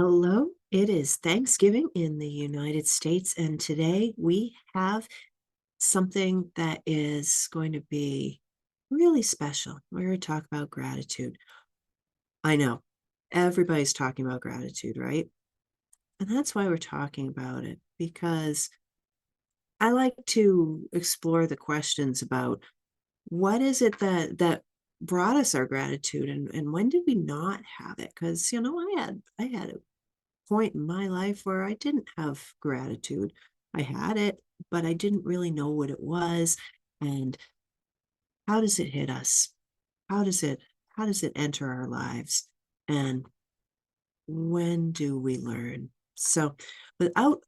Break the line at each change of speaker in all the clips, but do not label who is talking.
Hello, it is Thanksgiving in the United States, and today we have something that is going to be really special. We're going to talk about gratitude. I know everybody's talking about gratitude, right? And that's why we're talking about it, because I like to explore the questions about what is it that brought us our gratitude, and when did we not have it? Because I had a point in my life where I didn't have gratitude. I had it, but I didn't really know what it was. And how does it hit us? How does it enter our lives? And when do we learn? So without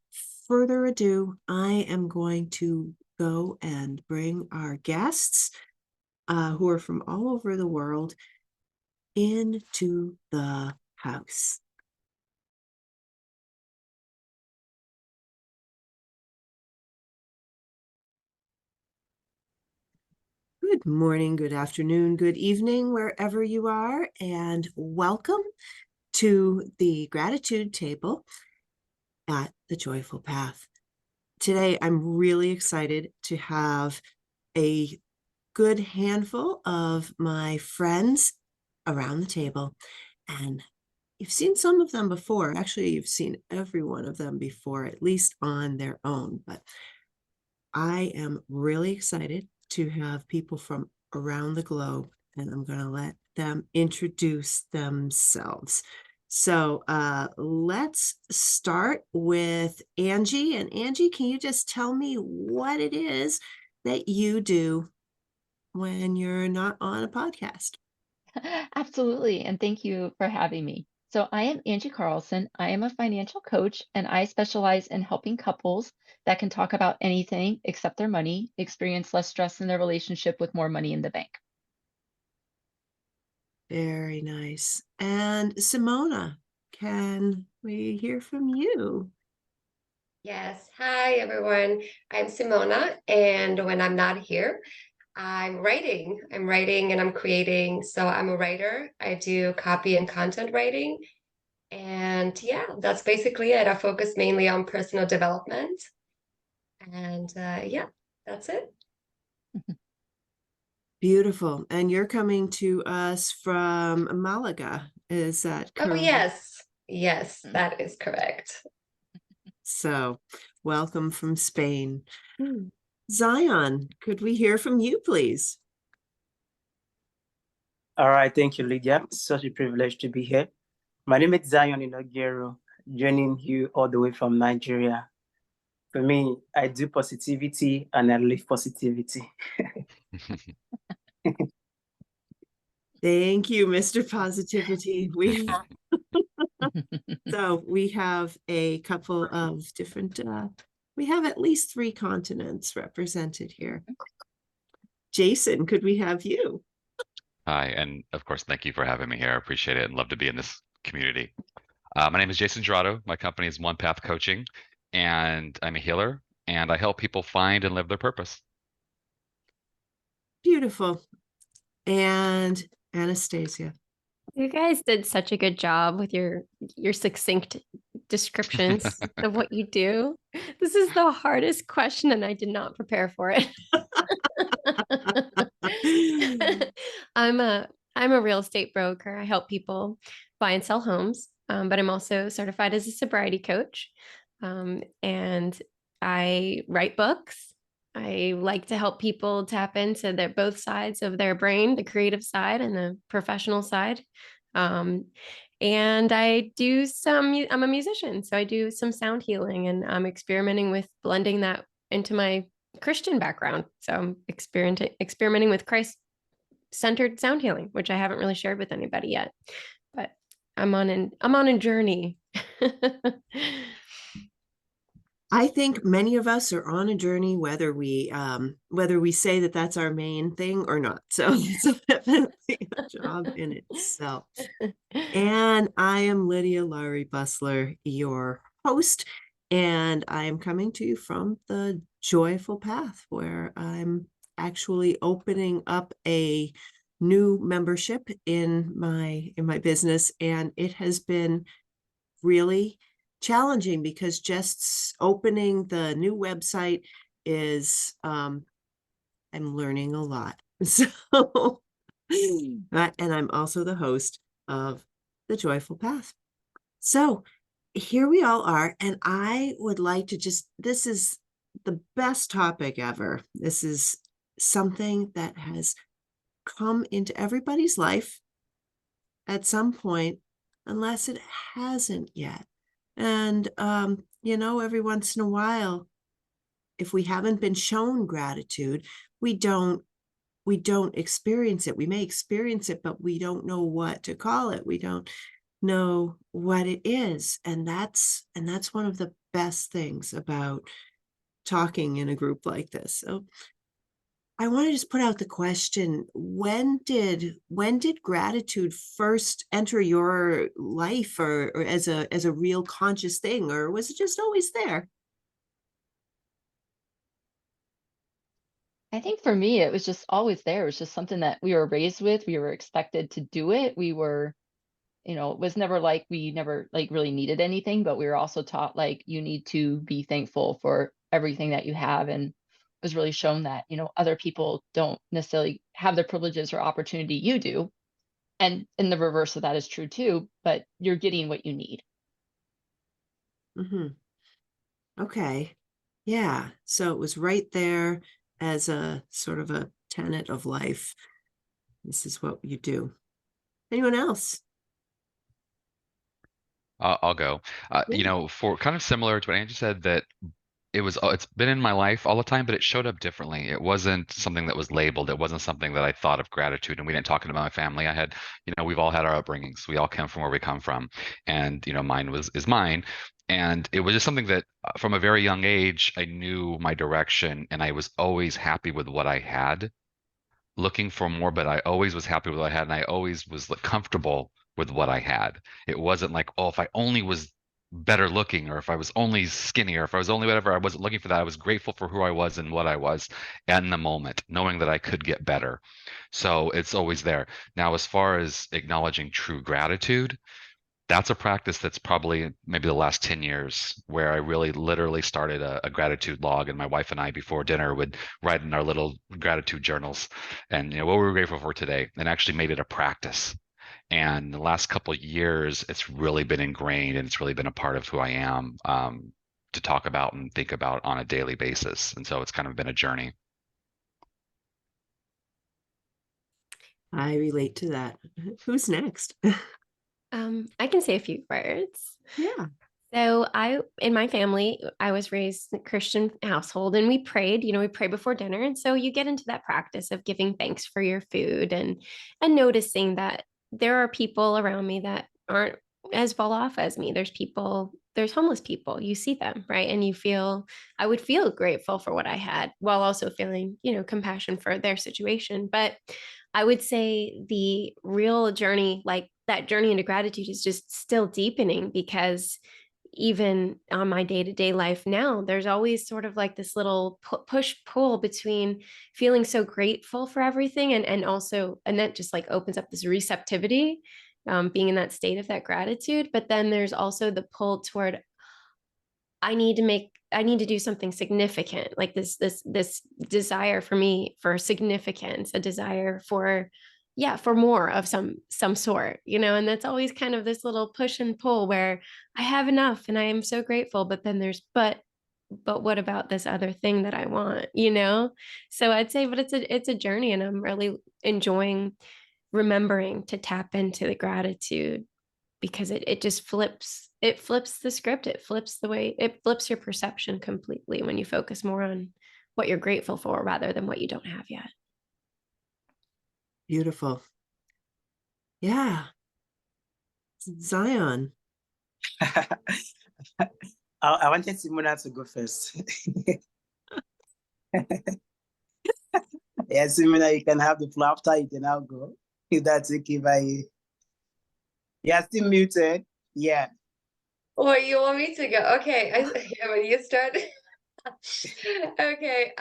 further ado, I am going to go and bring our guests who are from all over the world into the house. Good morning, good afternoon, good evening, wherever you are, and welcome to the gratitude table at the Joyful Path. Today, I'm really excited to have a good handful of my friends around the table, and you've seen some of them before. Actually, you've seen every one of them before, at least on their own, but I am really excited to have people from around the globe, and I'm going to let them introduce themselves. So let's start with Angie. And Angie, can you just tell me what it is that you do when you're not on a podcast?
Absolutely. And thank you for having me. So, I am Angie Carlson. I am a financial coach and I specialize in helping couples that can talk about anything except their money experience less stress in their relationship with more money in the bank.
Very nice. And Simona, can we hear from you?
Yes. Hi, everyone. I'm Simona, and when I'm not here, I'm writing. I'm writing and I'm creating. So I'm a writer. I do copy and content writing. And yeah, that's basically it. I focus mainly on personal development. And yeah, that's it.
Beautiful. And you're coming to us from Malaga. Is that
Oh,
correct?
yes. Yes,
Mm.
that is correct.
So, welcome from Spain.
Hmm.
Zion, could we hear from you, please?
All right, thank you, Lydia. Such a privilege to be here. My name is Zion Inogero, joining you all the way from Nigeria. For me, I do positivity and I live positivity.
Thank you, Mr. Positivity. We have a couple of different, we have at least 3 continents represented here. Jason, could we have you?
Hi, and of course, thank you for having me here. I appreciate it and love to be in this community. My name is Jason Gerardo. My company is One Path Coaching, and I'm a healer, and I help people find and live their purpose.
Beautiful. And Anastasia.
You guys did such a good job with your succinct descriptions of what you do. This is the hardest question, and I did not prepare for it. I'm a real estate broker. I help people buy and sell homes, but I'm also certified as a sobriety coach, and I write books. I like to help people tap into both sides of their brain, the creative side and the professional side. Um, and I'm a musician, so I do some sound healing, and I'm experimenting with blending that into my Christian background. So I'm experimenting with Christ-centered sound healing, which I haven't really shared with anybody yet. But I'm on a journey.
I think many of us are on a journey, whether we say that that's our main thing or not. So it's definitely a job in itself. And I am Lydia Laurie Bustler, your host, and I am coming to you from the Joyful Path, where I'm actually opening up a new membership in my business, and it has been really challenging because just opening the new website is, I'm learning a lot. So, and I'm also the host of The Joyful Path. So here we all are, and I would like to this is the best topic ever. This is something that has come into everybody's life at some point, unless it hasn't yet. And, every once in a while, if we haven't been shown gratitude, we don't experience it. We may experience it, but we don't know what to call it. We don't know what it is. And that's one of the best things about talking in a group like this. So I want to just put out the question, when did gratitude first enter your life, or as a real conscious thing, or was it just always there?
I think for me, it was just always there. It was just something that we were raised with. We were expected to do it. We were, it was never like we never like really needed anything, but we were also taught like you need to be thankful for everything that you have. And was really shown that, other people don't necessarily have the privileges or opportunity you do. And the reverse of that is true too, but you're getting what you need.
Mm-hmm. Okay. Yeah. So it was right there as a sort of a tenet of life. This is what you do. Anyone else?
I'll go. For kind of similar to what Angie said, that it's been in my life all the time, but it showed up differently. It wasn't something that was labeled. It wasn't something that I thought of gratitude. And we didn't talk about my family. I had, we've all had our upbringings. We all come from where we come from, and mine is mine. And it was just something that from a very young age, I knew my direction, and I was always happy with what I had, looking for more, but I always was happy with what I had, and I always was like, comfortable with what I had. It wasn't like, oh, if I only was better looking, or if I was only skinnier, if I was only whatever. I wasn't looking for that. I was grateful for who I was and what I was in the moment, knowing that I could get better. So it's always there. Now, as far as acknowledging true gratitude, that's a practice that's probably maybe the last 10 years, where I really literally started a gratitude log, and my wife and I before dinner would write in our little gratitude journals and what we were grateful for today, and actually made it a practice. And the last couple of years, it's really been ingrained, and it's really been a part of who I am, to talk about and think about on a daily basis. And so it's kind of been a journey.
I relate to that. Who's next?
I can say a few words.
Yeah.
So in my family, I was raised in a Christian household, and we prayed, we pray before dinner. And so you get into that practice of giving thanks for your food, and noticing that there are people around me that aren't as well off as me. There's homeless people, you see them, right? And I would feel grateful for what I had, while also feeling, compassion for their situation. But I would say the real journey, like that journey into gratitude, is just still deepening, because even on my day-to-day life now, there's always sort of like this little push pull between feeling so grateful for everything, and also, and that just like opens up this receptivity, being in that state of that gratitude. But then there's also the pull toward, I need to do something significant, like this desire for me for significance, a desire for, for more of some sort, and that's always kind of this little push and pull, where I have enough and I am so grateful, but then there's, but what about this other thing that I want, So I'd say, but it's a journey, and I'm really enjoying remembering to tap into the gratitude, because it just flips the script. It flips your perception completely when you focus more on what you're grateful for rather than what you don't have yet.
Beautiful. Yeah. Zion.
I wanted Simona to go first. Yeah, Simona, you can have the floor after you can now go. If that's okay by you. Yeah, still muted. Yeah.
Or you want me to go? Okay, when you start. Okay.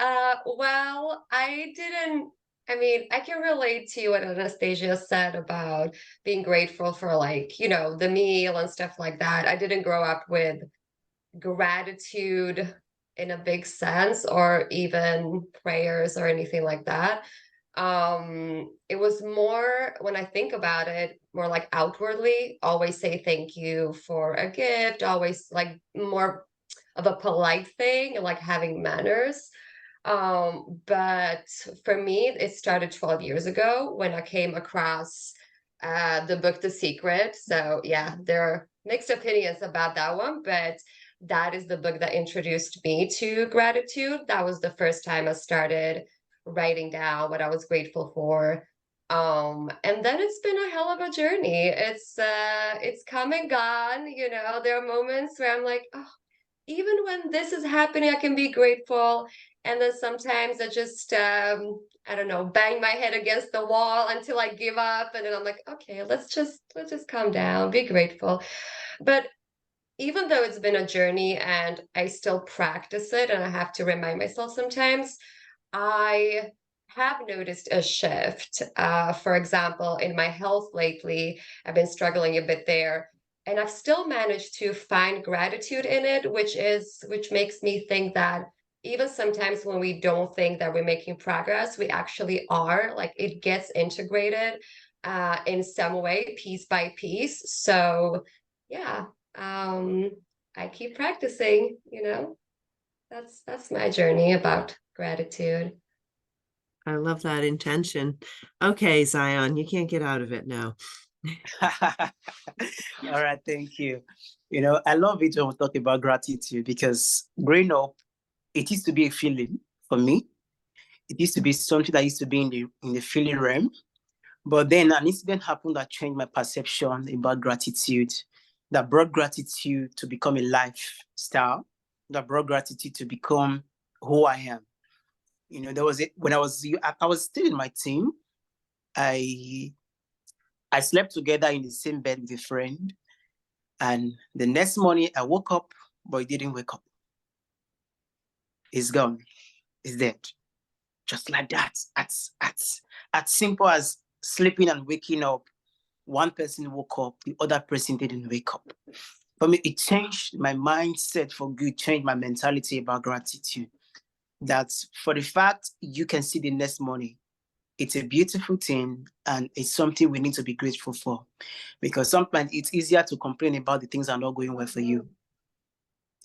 Well, I didn't I mean, I can relate to what Anastasia said about being grateful for, like, the meal and stuff like that. I didn't grow up with gratitude in a big sense, or even prayers or anything like that. It was more, when I think about it, more like outwardly, always say thank you for a gift, always like more of a polite thing, like having manners. But for me, it started 12 years ago when I came across the book The Secret. So yeah, there are mixed opinions about that one, but that is the book that introduced me to gratitude. That was the first time I started writing down what I was grateful for. And then it's been a hell of a journey. It's come and gone. There are moments where I'm like, oh, even when this is happening, I can be grateful. And then sometimes I just, I don't know, bang my head against the wall until I give up. And then I'm like, okay, let's just calm down, be grateful. But even though it's been a journey and I still practice it and I have to remind myself sometimes, I have noticed a shift. For example, in my health lately, I've been struggling a bit there. And I've still managed to find gratitude in it, which makes me think that even sometimes when we don't think that we're making progress, we actually are. Like, it gets integrated in some way, piece by piece. So yeah, um, I keep practicing. That's my journey about gratitude.
I love that intention. Okay, Zion, you can't get out of it now.
All right, thank you. I love it when we talk about gratitude, because growing up, it used to be a feeling for me. It used to be something that used to be in the feeling realm. But then an incident happened that changed my perception about gratitude, that brought gratitude to become a lifestyle, that brought gratitude to become who I am. There was it when I was still in my team. I slept together in the same bed with a friend, and the next morning I woke up, but he didn't wake up. He's gone. He's dead. Just like that. As simple as sleeping and waking up. One person woke up, the other person didn't wake up. For me, it changed my mindset for good, changed my mentality about gratitude. That's for the fact you can see the next morning. It's a beautiful thing, and it's something we need to be grateful for, because sometimes it's easier to complain about the things that are not going well for you,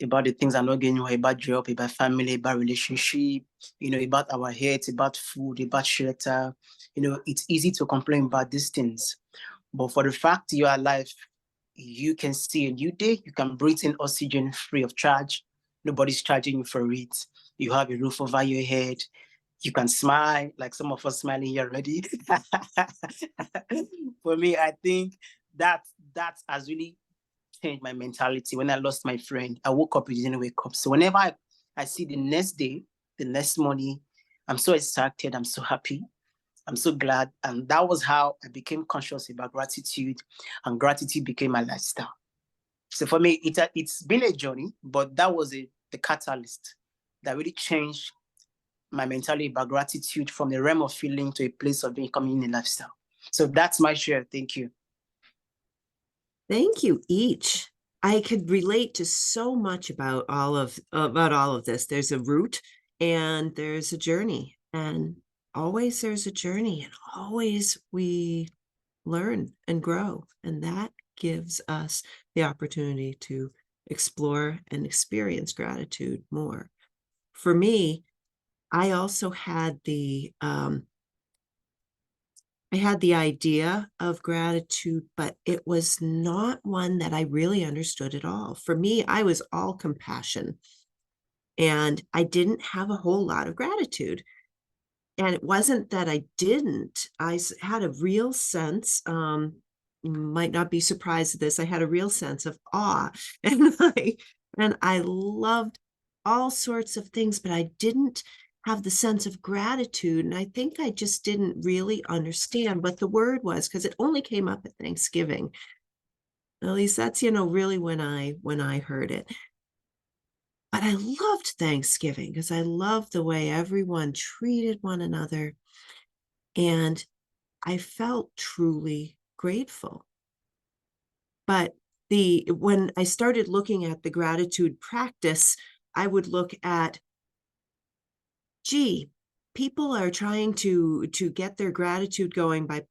about the things that are not going well, about job, about family, about relationship, about our health, about food, about shelter. It's easy to complain about these things. But for the fact you are alive, you can see a new day, you can breathe in oxygen free of charge. Nobody's charging you for it. You have a roof over your head. You can smile, like some of us smiling here already. For me, I think that has really changed my mentality. When I lost my friend, I woke up, he didn't wake up. So whenever I see the next day, the next morning, I'm so excited, I'm so happy. I'm so glad. And that was how I became conscious about gratitude, and gratitude became my lifestyle. So for me, it's been a journey, but that was the catalyst that really changed my mentality about gratitude from the realm of feeling to a place of becoming a lifestyle. So that's my share. Thank you.
Thank you each. I could relate to so much about all of this. There's a route and there's a journey, and always there's a journey, and always we learn and grow, and that gives us the opportunity to explore and experience gratitude more. For me, I also had I had the idea of gratitude, but it was not one that I really understood at all. For me, I was all compassion, and I didn't have a whole lot of gratitude. And it wasn't that I didn't. Had a real sense, you might not be surprised at this, I had a real sense of awe, and I loved all sorts of things, but I didn't have the sense of gratitude, and I think I just didn't really understand what the word was, because it only came up at Thanksgiving. At least that's, really when I heard it. But I loved Thanksgiving because I loved the way everyone treated one another. And I felt truly grateful. But when I started looking at the gratitude practice, I would look at, gee, people are trying to get their gratitude going by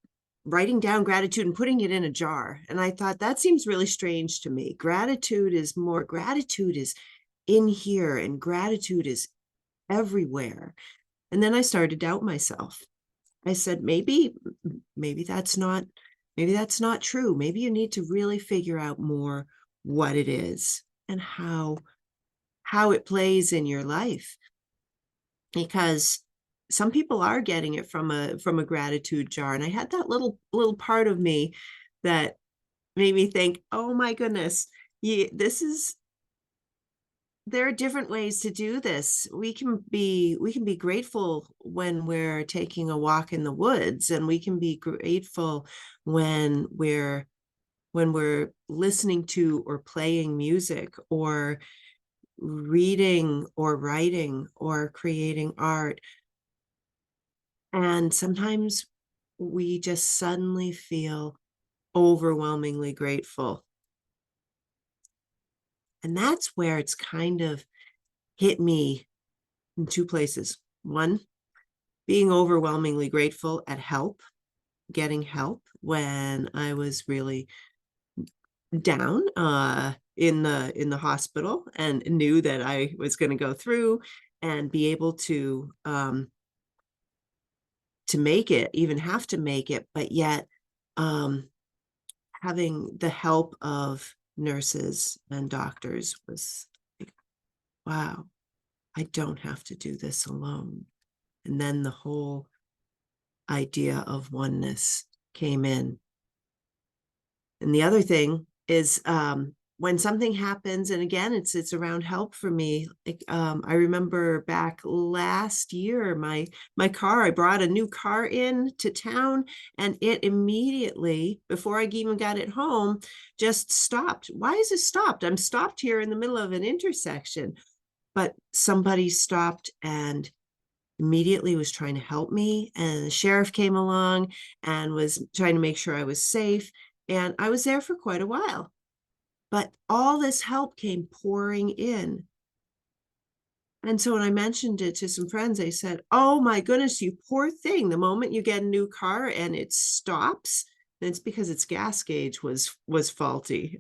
writing down gratitude and putting it in a jar. And I thought that seems really strange to me. Gratitude is in here, and gratitude is everywhere. And then I started to doubt myself. I said, maybe that's not true. Maybe you need to really figure out more what it is and how it plays in your life. Because some people are getting it from a gratitude jar. And I had that little part of me that made me think, oh my goodness, there are different ways to do this. We can be grateful when we're taking a walk in the woods, and we can be grateful when we're listening to or playing music or reading or writing or creating art. And sometimes we just suddenly feel overwhelmingly grateful. And that's where it's kind of hit me in two places. One, being overwhelmingly grateful at getting help when I was really down in the hospital, and knew that I was going to go through and be able to make it, even have to make it, but yet having the help of nurses and doctors was like, wow, I don't have to do this alone. And then the whole idea of oneness came in. And the other thing is, when something happens, and again, it's around help for me. Like, I remember back last year, my car, I brought a new car in to town, and it immediately, before I even got it home, just stopped. Why is it stopped? I'm stopped here in the middle of an intersection. But somebody stopped and immediately was trying to help me, and the sheriff came along and was trying to make sure I was safe. And I was there for quite a while. But all this help came pouring in. And so when I mentioned it to some friends, they said, oh my goodness, you poor thing. The moment you get a new car and it stops, then it's because its gas gauge was faulty.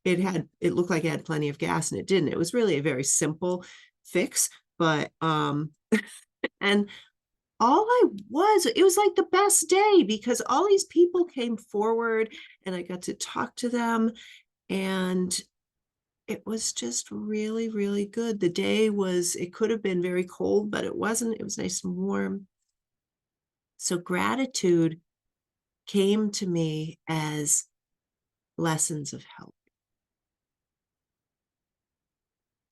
It looked like it had plenty of gas, and it didn't. It was really a very simple fix. But and it was like the best day, because all these people came forward and I got to talk to them, and it was just really, really good. The day it could have been very cold, but it wasn't. It was nice and warm. So gratitude came to me as lessons of help.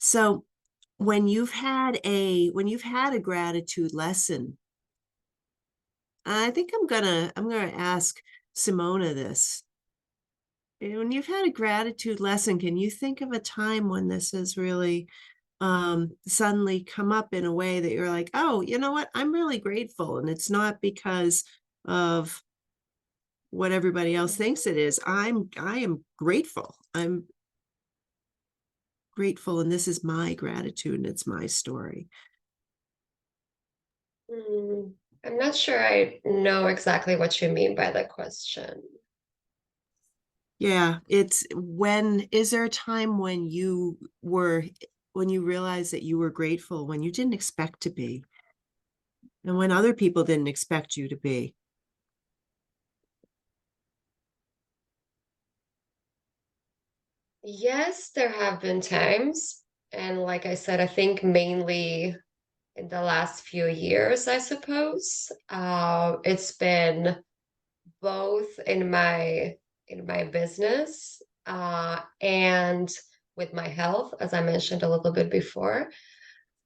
So when you've had a gratitude lesson, I think I'm gonna ask Simona this. When you've had a gratitude lesson, can you think of a time when this has really suddenly come up in a way that you're like, oh, you know what? I'm really grateful. And it's not because of what everybody else thinks it is. I am grateful. I'm grateful. And this is my gratitude, and it's my story.
I'm not sure I know exactly what you mean by the question.
Yeah, it's is there a time when you realized that you were grateful when you didn't expect to be, and when other people didn't expect you to be?
Yes, there have been times. And like I said, I think mainly in the last few years, I suppose. It's been both in my business and with my health, as I mentioned a little bit before.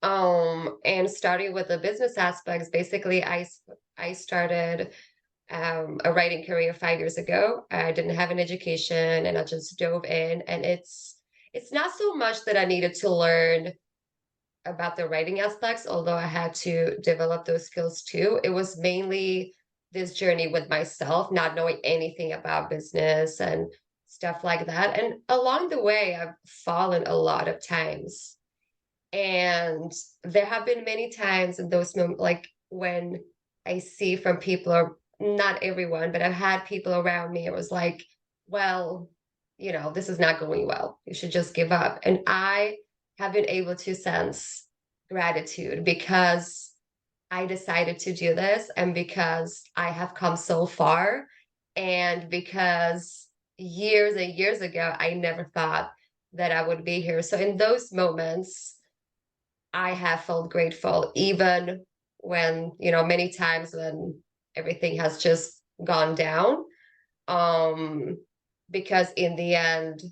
And starting with the business aspects, basically, I started a writing career 5 years ago. I didn't have an education, and I just dove in. And it's not so much that I needed to learn about the writing aspects, although I had to develop those skills too. It was mainly this journey with myself, not knowing anything about business and stuff like that. And along the way, I've fallen a lot of times. And there have been many times in those moments, like when I see from people, or not everyone, but I've had people around me, it was like, well, this is not going well. You should just give up. And I have been able to sense gratitude because I decided to do this, and because I have come so far, and because years and years ago, I never thought that I would be here. So in those moments, I have felt grateful, even when, many times when everything has just gone down. Because in the end,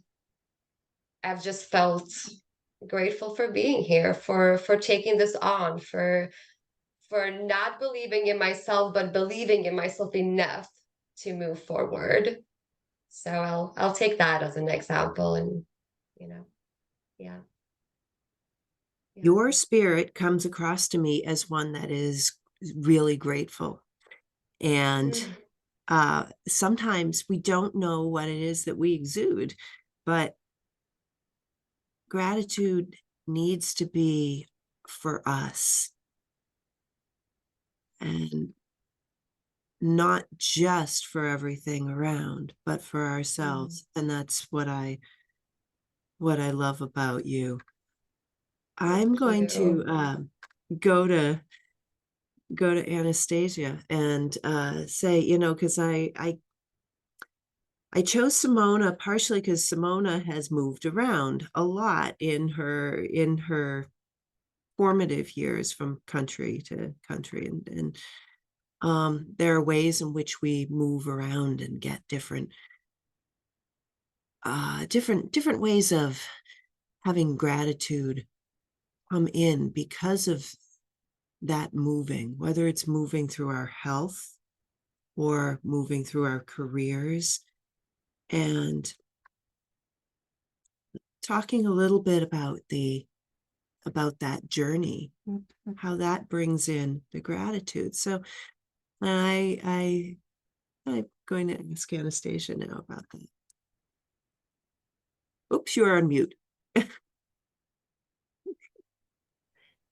I've just felt grateful for being here, for taking this on, for not believing in myself, but believing in myself enough to move forward. So I'll take that as an example, and yeah.
Your spirit comes across to me as one that is really grateful. And sometimes we don't know what it is that we exude, but gratitude needs to be for us and not just for everything around, but for ourselves. And that's what I love about you. I'm
Thank
going
you.
to go to Anastasia and say, because I chose Simona partially because Simona has moved around a lot in her formative years from country to country, and there are ways in which we move around and get different ways of having gratitude come in because of that moving, whether it's moving through our health or moving through our careers, and talking a little bit about that journey, how that brings in the gratitude. So I'm going to ask Anastasia now about that. Oops, you're on mute.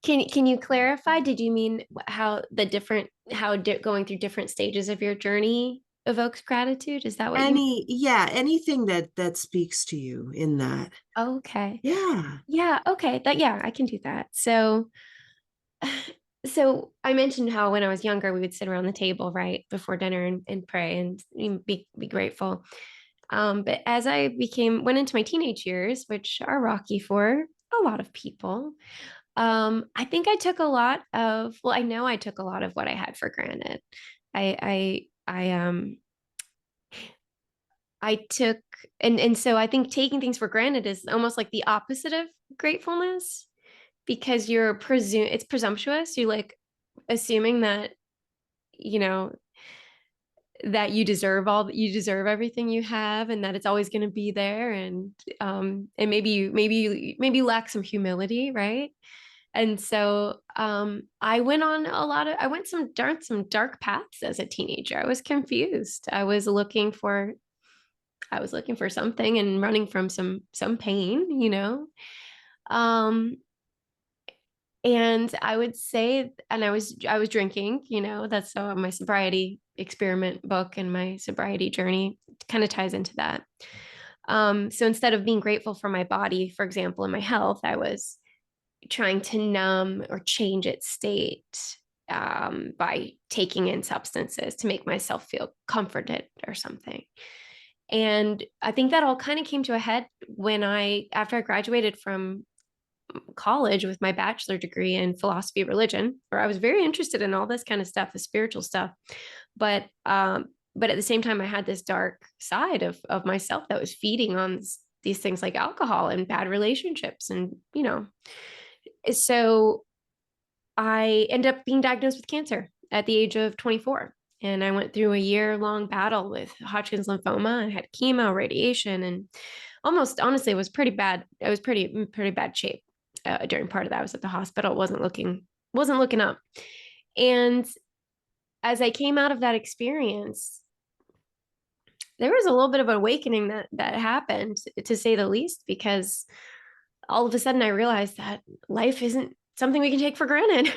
Can you clarify? Did you mean how going through different stages of your journey evokes gratitude? Is that what you mean?
Anything that speaks to you in that.
Okay.
Yeah.
Yeah, okay. I can do that. So I mentioned how when I was younger, we would sit around the table right before dinner and pray and be grateful. But as I went into my teenage years, which are rocky for a lot of people, I think I took a lot of, well, I know I took a lot of what I had for granted. I took, and so I think taking things for granted is almost like the opposite of gratefulness, because it's presumptuous. You're like assuming that, you know, that you deserve everything you have, and that it's always going to be there. And maybe you lack some humility, right? And so I went some dark paths as a teenager. I was confused. I was looking for something and running from some pain. And I would say, and I was drinking, that's my sobriety experiment book and my sobriety journey kind of ties into that. So instead of being grateful for my body, for example, and my health, I was trying to numb or change its state by taking in substances to make myself feel comforted or something. And I think that all kind of came to a head after I graduated from college with my bachelor degree in philosophy of religion, where I was very interested in all this kind of stuff, the spiritual stuff. But at the same time, I had this dark side of myself that was feeding on these things like alcohol and bad relationships. And, so I ended up being diagnosed with cancer at the age of 24. And I went through a year-long battle with Hodgkin's lymphoma and had chemo, radiation, and almost honestly, it was pretty bad. I was pretty bad shape. during part of that, I was at the hospital, wasn't looking up. And as I came out of that experience, there was a little bit of an awakening that happened, to say the least, because all of a sudden I realized that life isn't something we can take for granted.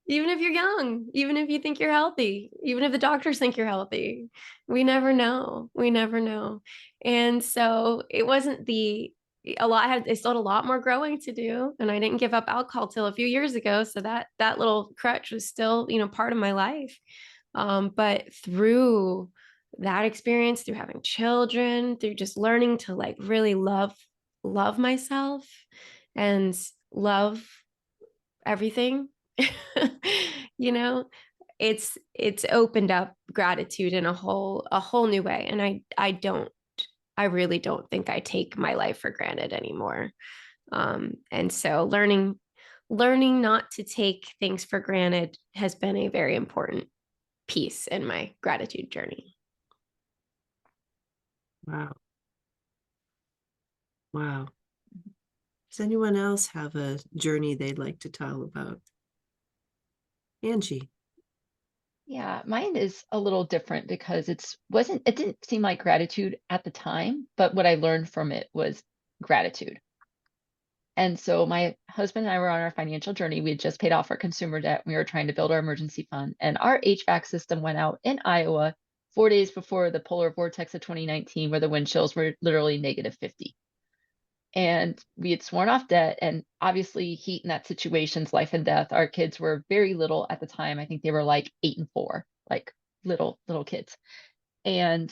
Even if you're young, even if you think you're healthy, even if the doctors think you're healthy, we never know. We never know. And so it wasn't I still had a lot more growing to do, and I didn't give up alcohol till a few years ago. So that little crutch was still, part of my life. But through that experience, through having children, through just learning to like really love myself and love everything, you know, it's opened up gratitude in a whole new way. And I really don't think I take my life for granted anymore. And so learning not to take things for granted has been a very important piece in my gratitude journey.
Wow. Wow. Does anyone else have a journey they'd like to tell about? Angie.
Yeah, mine is a little different because it didn't seem like gratitude at the time, but what I learned from it was gratitude. And so my husband and I were on our financial journey. We had just paid off our consumer debt. We were trying to build our emergency fund, and our HVAC system went out in Iowa 4 days before the polar vortex of 2019, where the wind chills were literally -50. And we had sworn off debt, and obviously heat in that situation's life and death. Our kids were very little at the time. I think they were like 8 and 4, like little kids. And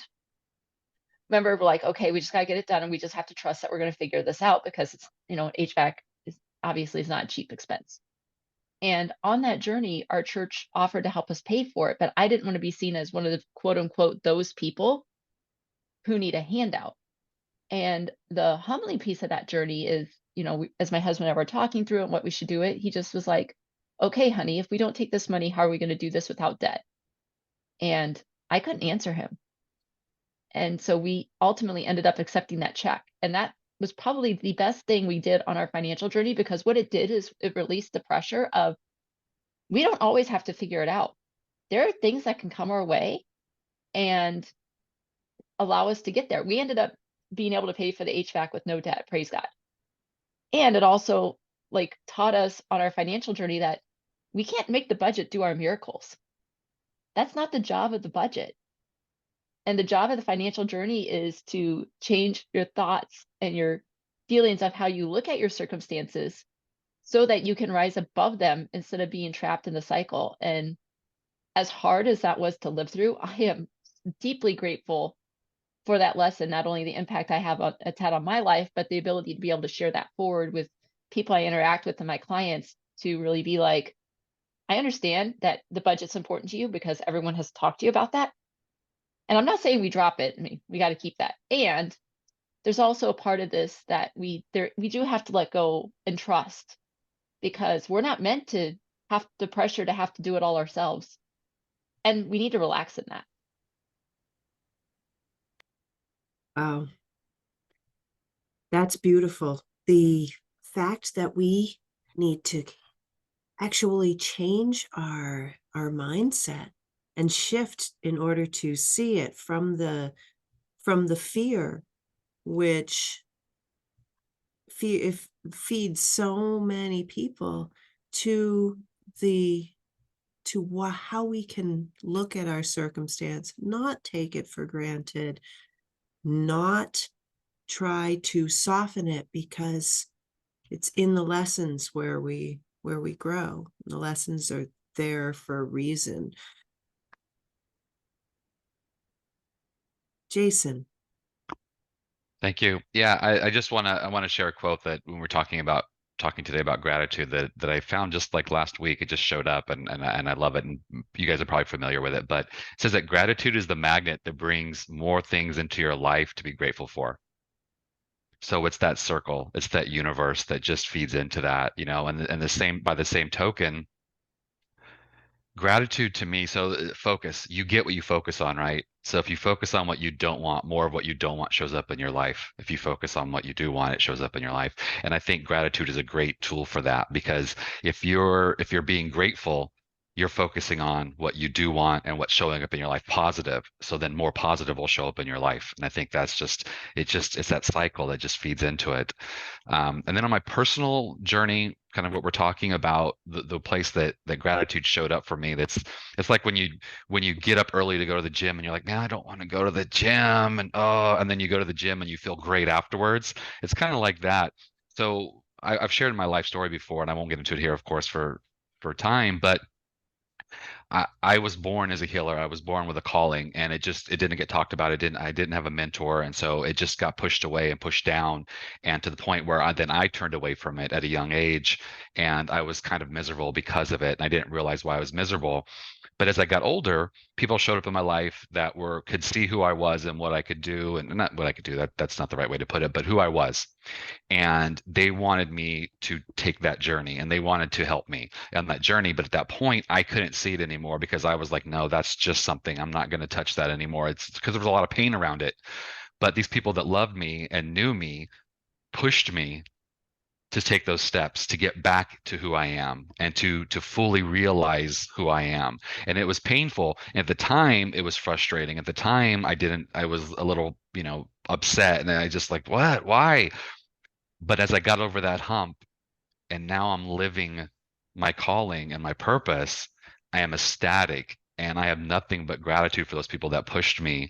remember, we're like, okay, we just gotta get it done, and we just have to trust that we're gonna figure this out, because it's, HVAC is obviously not a cheap expense. And on that journey, our church offered to help us pay for it, but I didn't want to be seen as one of the quote unquote those people who need a handout. And the humbling piece of that journey is, as my husband and I were talking through and what we should do it, he just was like, okay, honey, if we don't take this money, how are we going to do this without debt? And I couldn't answer him. And so we ultimately ended up accepting that check. And that was probably the best thing we did on our financial journey, because what it did is it released the pressure of, we don't always have to figure it out. There are things that can come our way and allow us to get there. We ended up being able to pay for the HVAC with no debt, praise God. And it also taught us on our financial journey that we can't make the budget do our miracles. That's not the job of the budget. And the job of the financial journey is to change your thoughts and your feelings of how you look at your circumstances so that you can rise above them instead of being trapped in the cycle. And as hard as that was to live through, I am deeply grateful for that lesson, not only the impact it's had on my life, but the ability to be able to share that forward with people I interact with and my clients, to really be like, I understand that the budget's important to you because everyone has talked to you about that. And I'm not saying we drop it. I mean, we got to keep that. And there's also a part of this that we do have to let go and trust, because we're not meant to have the pressure to have to do it all ourselves. And we need to relax in that.
Wow. That's beautiful. The fact that we need to actually change our mindset and shift in order to see it from the fear, which feeds so many people, to how we can look at our circumstance, not take it for granted, not try to soften it, because it's in the lessons where we grow. The lessons are there for a reason. Jason.
Thank you. Yeah, I just want to share a quote that when we're talking today about gratitude, that I found just like last week. It just showed up, and I love it, and you guys are probably familiar with it. But it says that gratitude is the magnet that brings more things into your life to be grateful for. So it's that circle, it's that universe that just feeds into that, and the same, by the same token, Gratitude to me, so focus, you get what you focus on, right? So if you focus on what you don't want, more of what you don't want shows up in your life. If you focus on what you do want, it shows up in your life. And I think gratitude is a great tool for that, because if you're being grateful, you're focusing on what you do want and what's showing up in your life positive. So then more positive will show up in your life. And I think that's it's that cycle that just feeds into it. And then on my personal journey, kind of what we're talking about, the place that gratitude showed up for me, it's like when you get up early to go to the gym and you're like, man, I don't want to go to the gym, and then you go to the gym and you feel great afterwards. It's kind of like that. So I've shared my life story before, and I won't get into it here, of course, for time, but I was born as a healer. I was born with a calling, and it didn't get talked about. I didn't have a mentor, and so it just got pushed away and pushed down, and to the point where I turned away from it at a young age, and I was kind of miserable because of it, and I didn't realize why I was miserable. But as I got older, people showed up in my life that could see who I was and what I could do, and not what I could do. That's not the right way to put it, but who I was, and they wanted me to take that journey, and they wanted to help me on that journey. But at that point I couldn't see it anymore, because I was like, no, that's just something, I'm not going to touch that anymore. It's because there was a lot of pain around it. But these people that loved me and knew me pushed me to take those steps to get back to who I am, and to fully realize who I am. And it was painful at the time. It was frustrating at the time. I was a little, upset, and I just like, what, why? But as I got over that hump, and now I'm living my calling and my purpose, I am ecstatic, and I have nothing but gratitude for those people that pushed me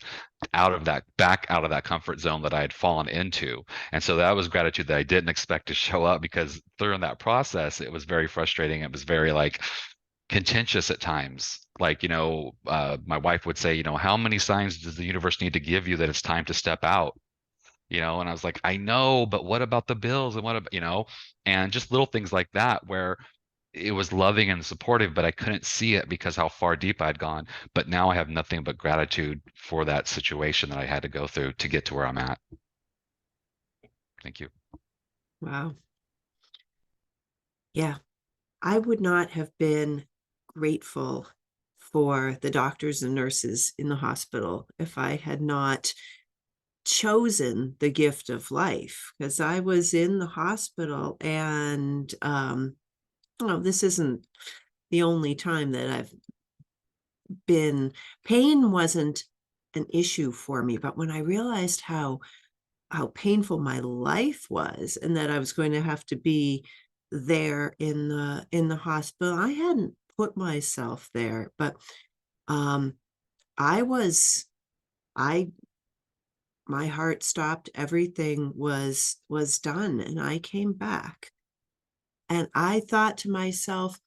back out of that comfort zone that I had fallen into. And so that was gratitude that I didn't expect to show up, because during that process, it was very frustrating. It was very like contentious at times. Like, my wife would say, how many signs does the universe need to give you that it's time to step out? And I was like, I know, but what about the bills, and what about, and just little things like that, where it was loving and supportive, but I couldn't see it because how far deep I'd gone. But now I have nothing but gratitude for that situation that I had to go through to get to where I'm at. Thank you.
Wow. Yeah. I would not have been grateful for the doctors and nurses in the hospital if I had not chosen the gift of life, because I was in the hospital, and this isn't the only time that I've been. Pain wasn't an issue for me, but when I realized how painful my life was, and that I was going to have to be there in the hospital, I hadn't put myself there, but um I was I my heart stopped, everything was done, and I came back, and I thought to myself,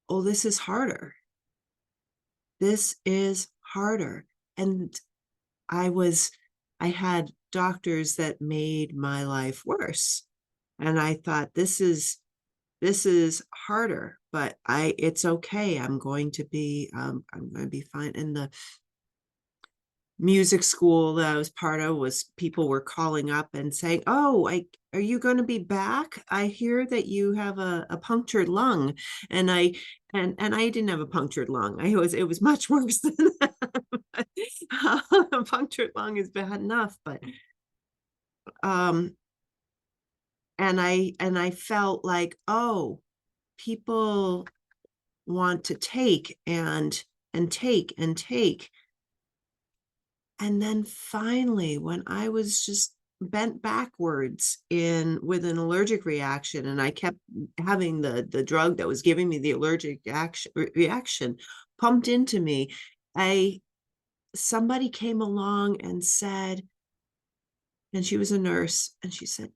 oh, this is harder. This is harder. And I had doctors that made my life worse. And I thought, this is harder, but it's okay. I'm going to be fine. And the music school that I was part of, people were calling up and saying, oh, are you going to be back? I hear that you have a punctured lung. And I didn't have a punctured lung. It was much worse than that. A punctured lung is bad enough, but and I felt like, oh, people want to take and take and take. And then finally, when I was just bent backwards with an allergic reaction, and I kept having the drug that was giving me the allergic reaction pumped into me, somebody came along and said, and she was a nurse, and she said,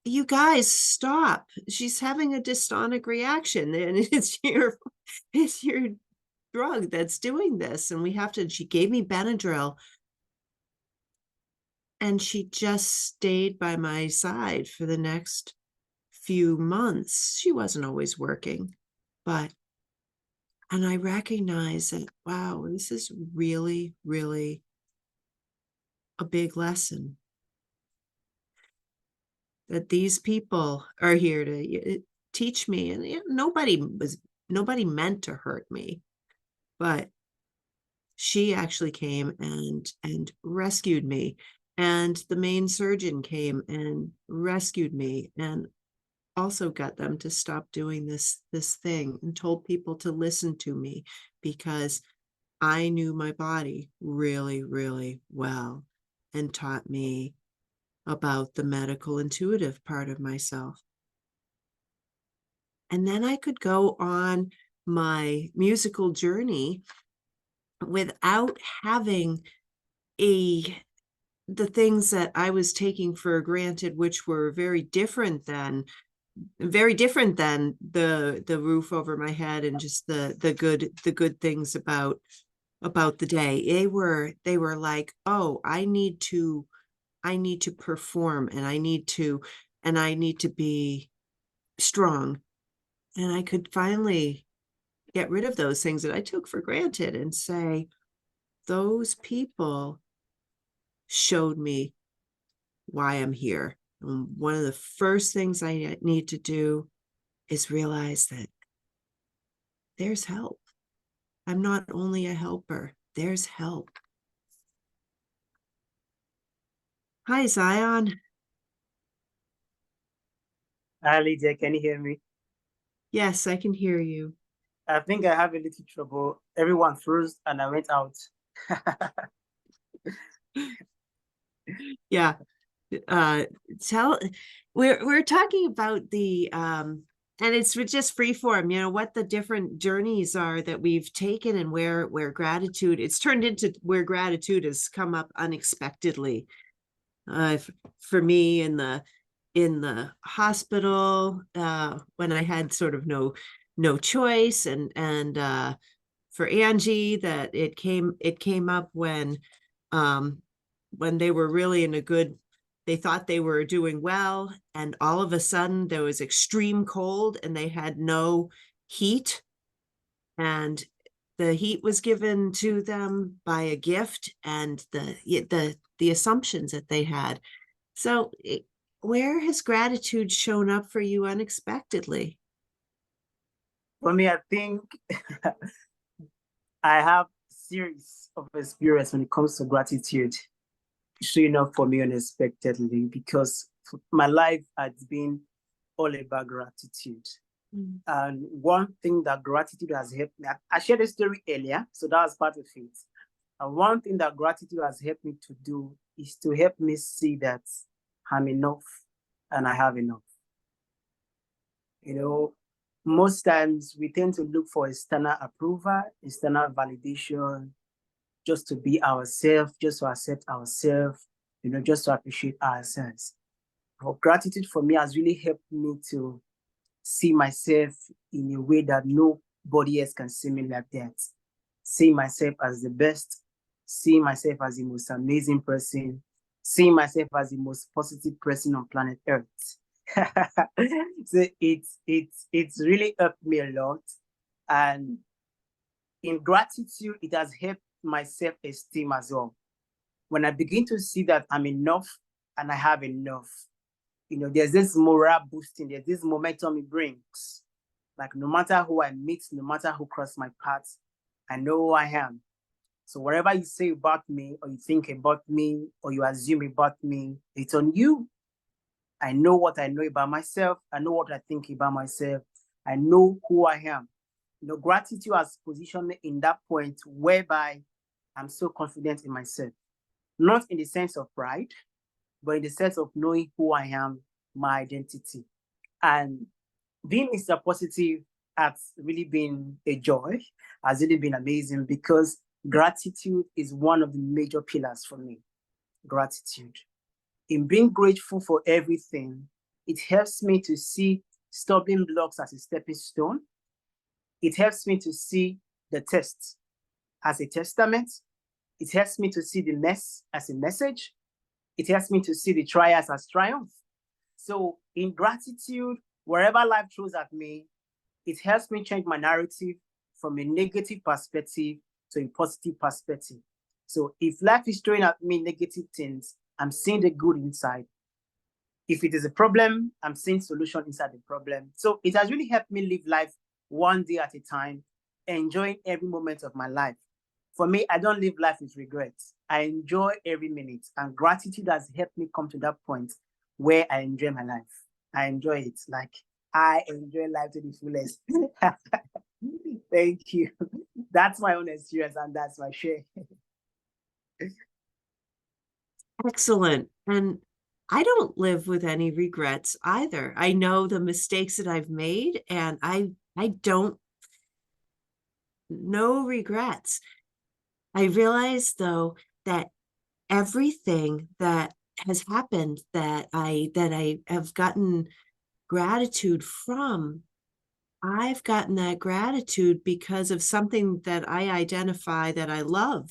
you guys, stop. She's having a dystonic reaction, and it's your drug that's doing this. And she gave me Benadryl, and she just stayed by my side for the next few months. She wasn't always working, and I recognized that, wow, this is really, really a big lesson, that these people are here to teach me. And nobody was nobody meant to hurt me, but she actually came and rescued me. And the main surgeon came and rescued me and also got them to stop doing this thing and told people to listen to me because I knew my body really, really well and taught me about the medical intuitive part of myself. And then I could go on my musical journey without having the things that I was taking for granted, which were very different than the roof over my head and just the good things about the day. They were like, oh, I need to perform, and I need to be strong. And I could finally get rid of those things that I took for granted and say, those people showed me why I'm here. And one of the first things I need to do is realize that there's help. I'm not only a helper, there's help. Hi, Zion.
Hi, Lydia, can you hear me?
Yes, I can hear you.
I think I have a little trouble. Everyone froze and I went out.
Yeah. We're talking about the and it's just free form, what the different journeys are that we've taken and where gratitude, it's turned into where gratitude has come up unexpectedly. For me in the hospital, when I had sort of no choice, and for Angie, that it came up when they were really they thought they were doing well, and all of a sudden there was extreme cold and they had no heat, and the heat was given to them by a gift, and the assumptions that they had. So where has gratitude shown up for you unexpectedly?
For me, I think I have a series of experience when it comes to gratitude showing up for me unexpectedly, because my life has been all about gratitude.
Mm.
And one thing that gratitude has helped me, I shared a story earlier, so that was part of it. And one thing that gratitude has helped me to do is to help me see that I'm enough and I have enough. Most times we tend to look for external approval, external validation, just to be ourselves, just to accept ourselves, just to appreciate ourselves. But gratitude for me has really helped me to see myself in a way that nobody else can see me like that. See myself as the best, see myself as the most amazing person, see myself as the most positive person on planet Earth. So it's really helped me a lot. And in gratitude, it has helped my self-esteem as well. When I begin to see that I'm enough and I have enough, there's this morale boosting, there's this momentum it brings. Like, no matter who I meet, no matter who cross my path, I know who I am. So whatever you say about me, or you think about me, or you assume about me, it's on you. I know what I know about myself. I know what I think about myself. I know who I am. Gratitude has positioned me in that point whereby I'm so confident in myself. Not in the sense of pride, but in the sense of knowing who I am, my identity. And being Mr. Positive has really been a joy, has really been amazing, because gratitude is one of the major pillars for me. Gratitude. In being grateful for everything, it helps me to see stumbling blocks as a stepping stone. It helps me to see the test as a testament. It helps me to see the mess as a message. It helps me to see the trials as triumph. So in gratitude, wherever life throws at me, it helps me change my narrative from a negative perspective to a positive perspective. So if life is throwing at me negative things, I'm seeing the good inside. If it is a problem, I'm seeing solution inside the problem. So it has really helped me live life one day at a time, enjoying every moment of my life. For me, I don't live life with regrets. I enjoy every minute, and gratitude has helped me come to that point where I enjoy my life. I enjoy it. Like, I enjoy life to the fullest. Thank you. That's my own experience, and that's my share.
Excellent. And I don't live with any regrets either. I know the mistakes that I've made, and I don't, no regrets. I realize though that everything that has happened that I have gotten gratitude from, I've gotten that gratitude because of something that I identify that I love.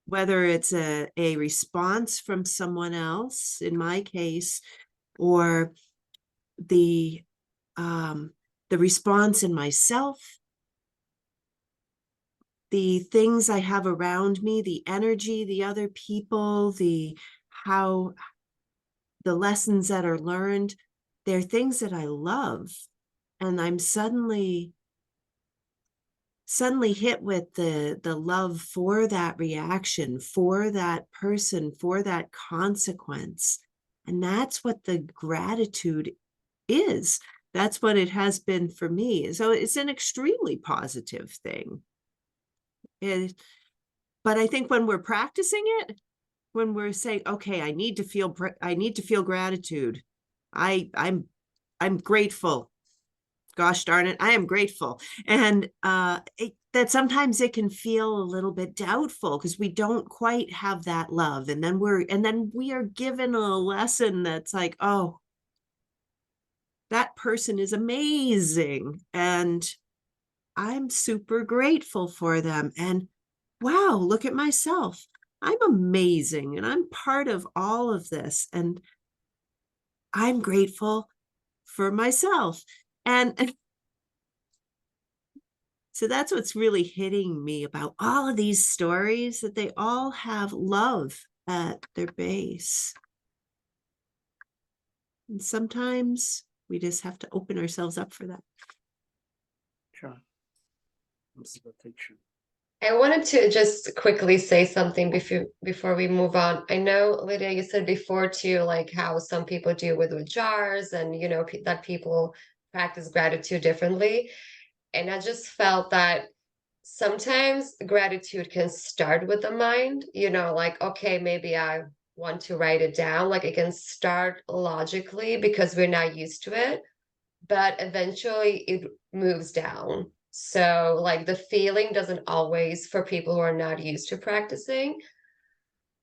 Whether it's a response from someone else, in my case, or the response in myself, the things I have around me, the energy, the other people, the lessons that are learned, they're things that I love. And I'm suddenly hit with the love for that reaction, for that person, for that consequence. And that's what the gratitude is. That's what it has been for me. So it's an extremely positive thing. But I think when we're practicing it, when we're saying, okay, I need to feel gratitude. I'm grateful. Gosh darn it, I am grateful. And that sometimes it can feel a little bit doubtful because we don't quite have that love. And then we are given a lesson that's like, oh, that person is amazing. And I'm super grateful for them. And wow, look at myself. I'm amazing. And I'm part of all of this. And I'm grateful for myself. And so that's what's really hitting me about all of these stories, that they all have love at their base. And sometimes we just have to open ourselves up for that.
Sure. That's totally true.
I wanted to just quickly say something before we move on. I know, Lydia, you said before too, like how some people do with jars, and you know that people practice gratitude differently. And I just felt that sometimes gratitude can start with the mind, you know, like, okay, maybe I want to write it down. Like it can start logically because we're not used to it, but eventually it moves down. So, like, the feeling doesn't always, for people who are not used to practicing,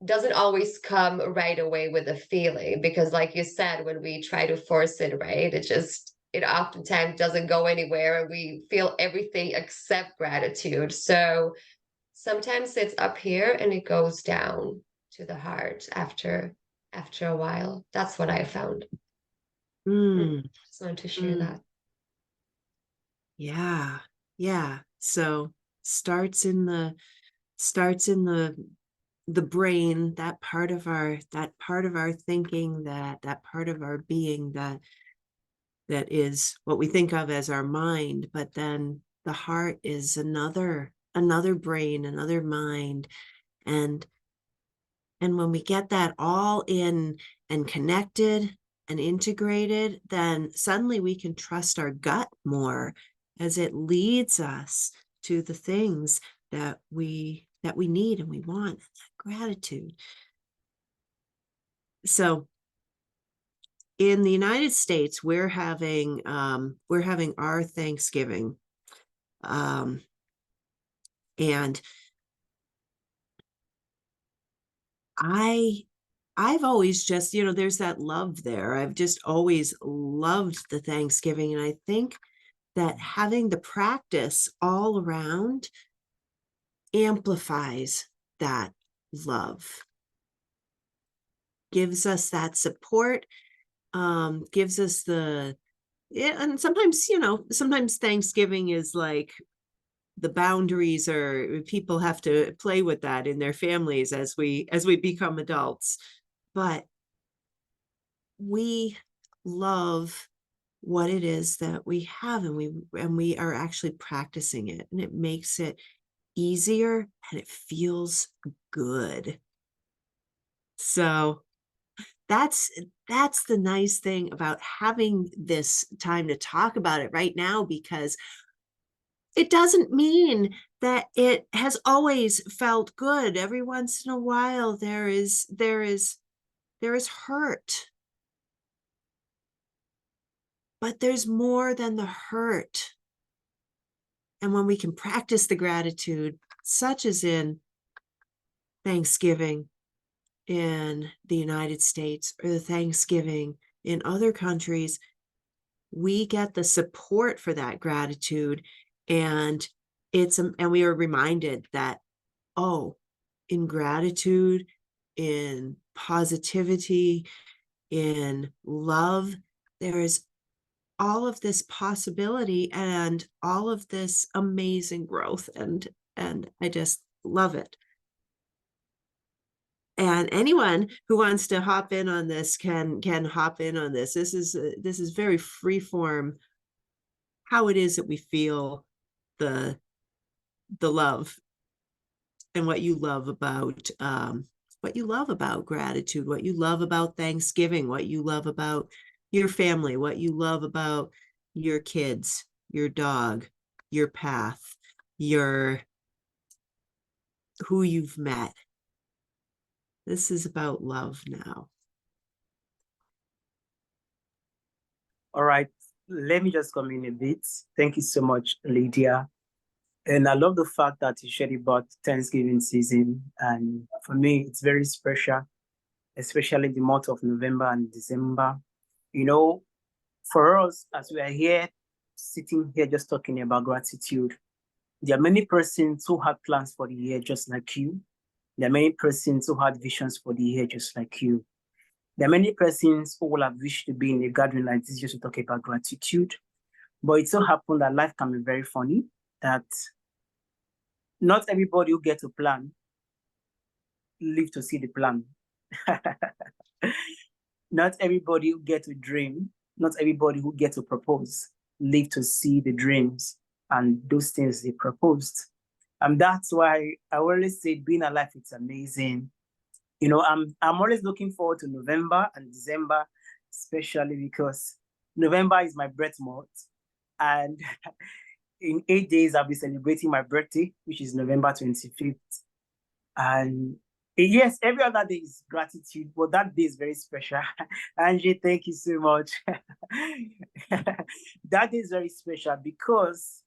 doesn't always come right away with a feeling, because like you said, when we try to force it, right, it oftentimes doesn't go anywhere and we feel everything except gratitude. So sometimes it's up here and it goes down to the heart after a while. That's what I found. Just wanted to share that.
Yeah. So starts in the brain, that part of our thinking, that part of our being that is what we think of as our mind. But then the heart is another brain, another mind. And when we get that all in and connected and integrated, then suddenly we can trust our gut more as it leads us to the things that we need and we want. Gratitude. So in the United States, we're having our Thanksgiving. And I've always just, there's that love there. I've just always loved the Thanksgiving. And I think that having the practice all around amplifies that love, gives us that support, gives us and sometimes, sometimes Thanksgiving is like the boundaries, or people have to play with that in their families as we become adults. But we love what it is that we have, and we are actually practicing it, and it makes it easier and it feels good. So that's the nice thing about having this time to talk about it right now, because it doesn't mean that it has always felt good. Every once in a while there is hurt, but there's more than the hurt. And when we can practice the gratitude, such as in Thanksgiving in the United States or the Thanksgiving in other countries, we get the support for that gratitude. And we are reminded that, oh, in gratitude, in positivity, in love, there is all of this possibility and all of this amazing growth. And I just love it. And anyone who wants to hop in on this can hop in on this. This is very free form, how it is that we feel the love, and what you love about gratitude, what you love about Thanksgiving, what you love about your family, what you love about your kids, your dog, your path, who you've met. This is about love now.
All right, let me just come in a bit. Thank you so much, Lydia. And I love the fact that you shared about Thanksgiving season. And for me, it's very special, especially the month of November and December. You know, for us, as we are here, sitting here just talking about gratitude, there are many persons who had plans for the year just like you. There are many persons who had visions for the year just like you. There are many persons who will have wished to be in a gathering like this just to talk about gratitude. But it so happened that life can be very funny, that not everybody who gets a plan live to see the plan. Not everybody who gets to dream, not everybody who gets to propose live to see the dreams and those things they proposed. And that's why I always say being alive, it's amazing. You know, I'm always looking forward to November and December, especially because November is my birth month. And in 8 days, I'll be celebrating my birthday, which is November 25th. And yes, every other day is gratitude, but that day is very special. Angie, thank you so much. That day is very special because,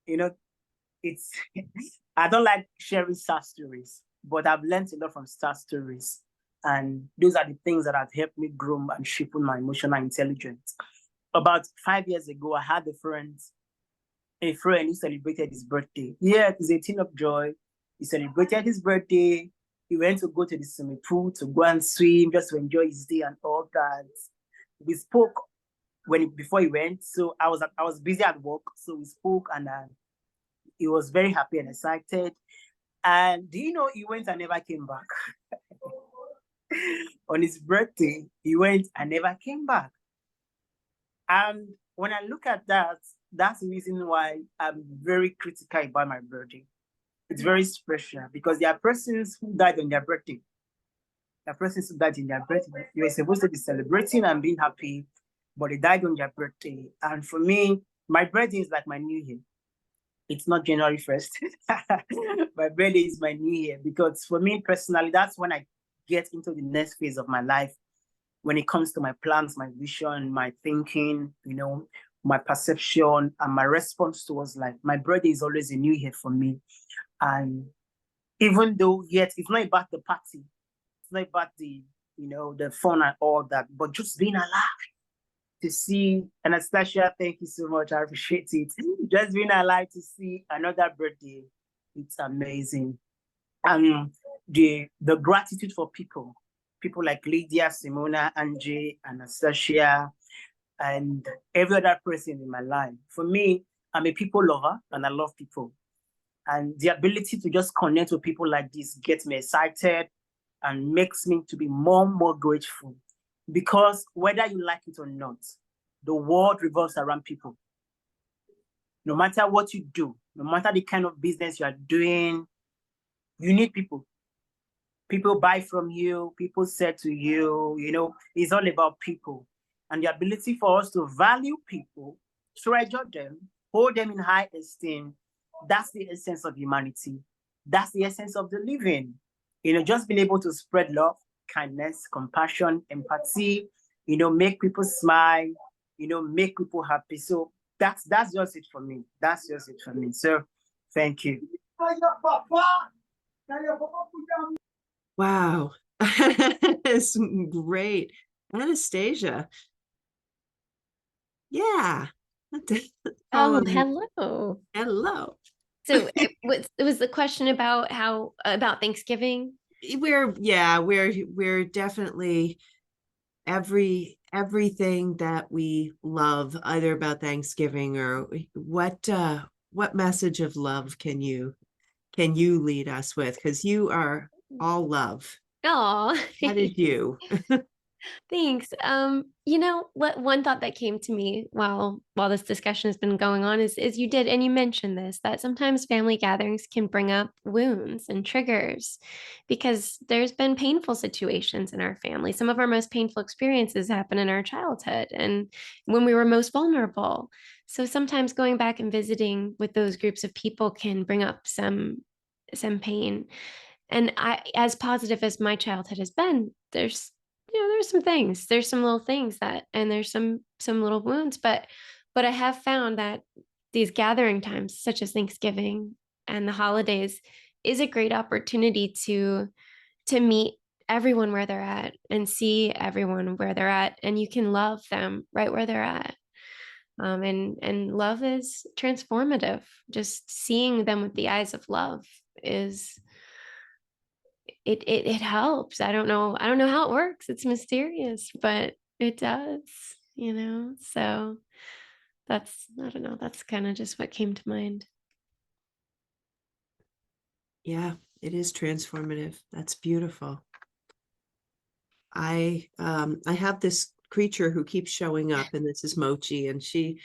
you know, it's, I don't like sharing sad stories, but I've learned a lot from sad stories. And those are the things that have helped me grow and shape my emotional intelligence. About 5 years ago, I had a friend who celebrated his birthday. Yeah, it was a thing of joy. He celebrated his birthday. He went to go to the swimming pool to go and swim, just to enjoy his day and all that. We spoke before he went. So I was busy at work, so we spoke, and he was very happy and excited. And do you know, he went and never came back. On his birthday, he went and never came back. And when I look at that, that's the reason why I'm very critical about my birthday. It's very special because there are persons who died on their birthday. There are persons who died in their birthday. You were supposed to be celebrating and being happy, but they died on their birthday. And for me, my birthday is like my new year. It's not January 1st. My birthday is my new year because for me personally, that's when I get into the next phase of my life. When it comes to my plans, my vision, my thinking, you know, my perception and my response towards life. My birthday is always a new year for me. And even though, yet, it's not about the party. It's not about the, you know, the fun and all that, but just being alive. To see Anastasia, thank you so much. I appreciate it. Just being alive to see another birthday, it's amazing. And the gratitude for people like Lydia, Simona, Angie, Anastasia, and every other person in my life. For me, I'm a people lover and I love people. And the ability to just connect with people like this gets me excited and makes me to be more and more grateful. Because whether you like it or not, the world revolves around people. No matter what you do, no matter the kind of business you are doing, you need people. People buy from you, people sell to you, it's all about people. And the ability for us to value people, treasure them, hold them in high esteem, that's the essence of humanity. That's the essence of the living. Just being able to spread love, kindness, compassion, empathy, make people smile, make people happy. So that's just it for me. That's just it for me. So thank you.
Wow. It's great. Anastasia. Yeah.
Oh,
Following.
hello.
Hello.
So it was the question about about Thanksgiving.
We're definitely everything that we love, either about Thanksgiving or what message of love can you lead us with? Because you are all love.
Oh,
How did you?
thanks. What one thought that came to me while this discussion has been going on is you did, and you mentioned this, that sometimes family gatherings can bring up wounds and triggers because there's been painful situations in our family. Some of our most painful experiences happen in our childhood and when we were most vulnerable. So sometimes going back and visiting with those groups of people can bring up some pain. And as positive as my childhood has been, there's some little things and there's some little wounds, but I have found that these gathering times, such as Thanksgiving and the holidays, is a great opportunity to meet everyone where they're at and see everyone where they're at, and you can love them right where they're at. And love is transformative. Just seeing them with the eyes of love is it helps. I don't know how it works. It's mysterious, but it does, So I don't know, that's kind of just what came to mind.
Yeah, it is transformative. That's beautiful. I have this creature who keeps showing up, and this is Mochi, and she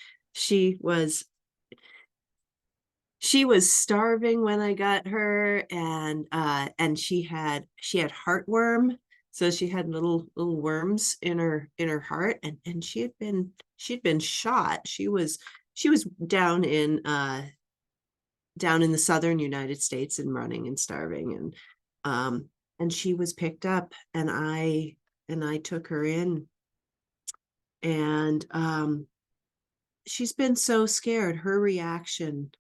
was starving when I got her, and she had heartworm. So she had little worms in her heart, and she'd been shot. She was down in the southern United States and running and starving, and she was picked up, and I took her in, and she's been so scared. Her reaction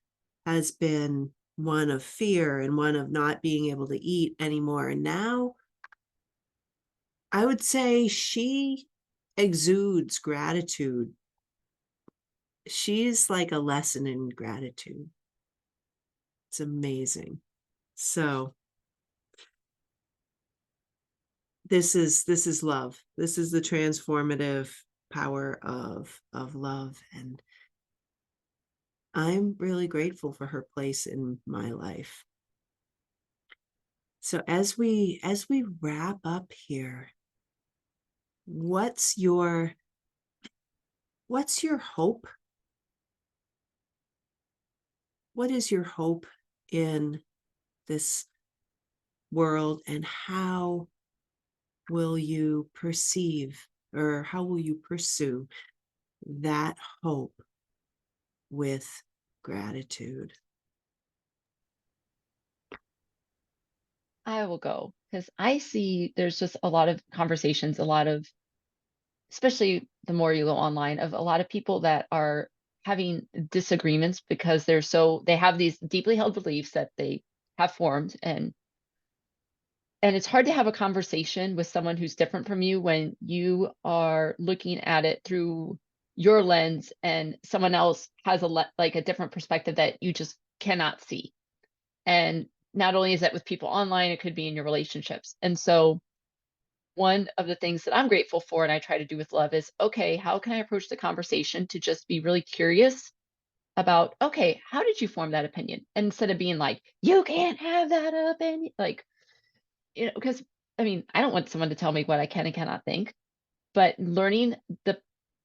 has been one of fear and one of not being able to eat anymore. And now I would say she exudes gratitude. She's like a lesson in gratitude. It's amazing. So this is love. This is the transformative power of love, and I'm really grateful for her place in my life. So as we wrap up here, what's your hope? What is your hope in this world, and how will you perceive, or how will you pursue that hope with gratitude?
I will go because I see there's just a lot of conversations, a lot of, especially the more you go online, of a lot of people that are having disagreements because they have these deeply held beliefs that they have formed, and it's hard to have a conversation with someone who's different from you when you are looking at it through your lens and someone else has like a different perspective that you just cannot see. And not only is that with people online, it could be in your relationships. And so one of the things that I'm grateful for and I try to do with love is, okay, how can I approach the conversation to just be really curious about, okay, how did you form that opinion? And instead of being like, you can't have that opinion, like, because I mean, I don't want someone to tell me what I can and cannot think, but learning the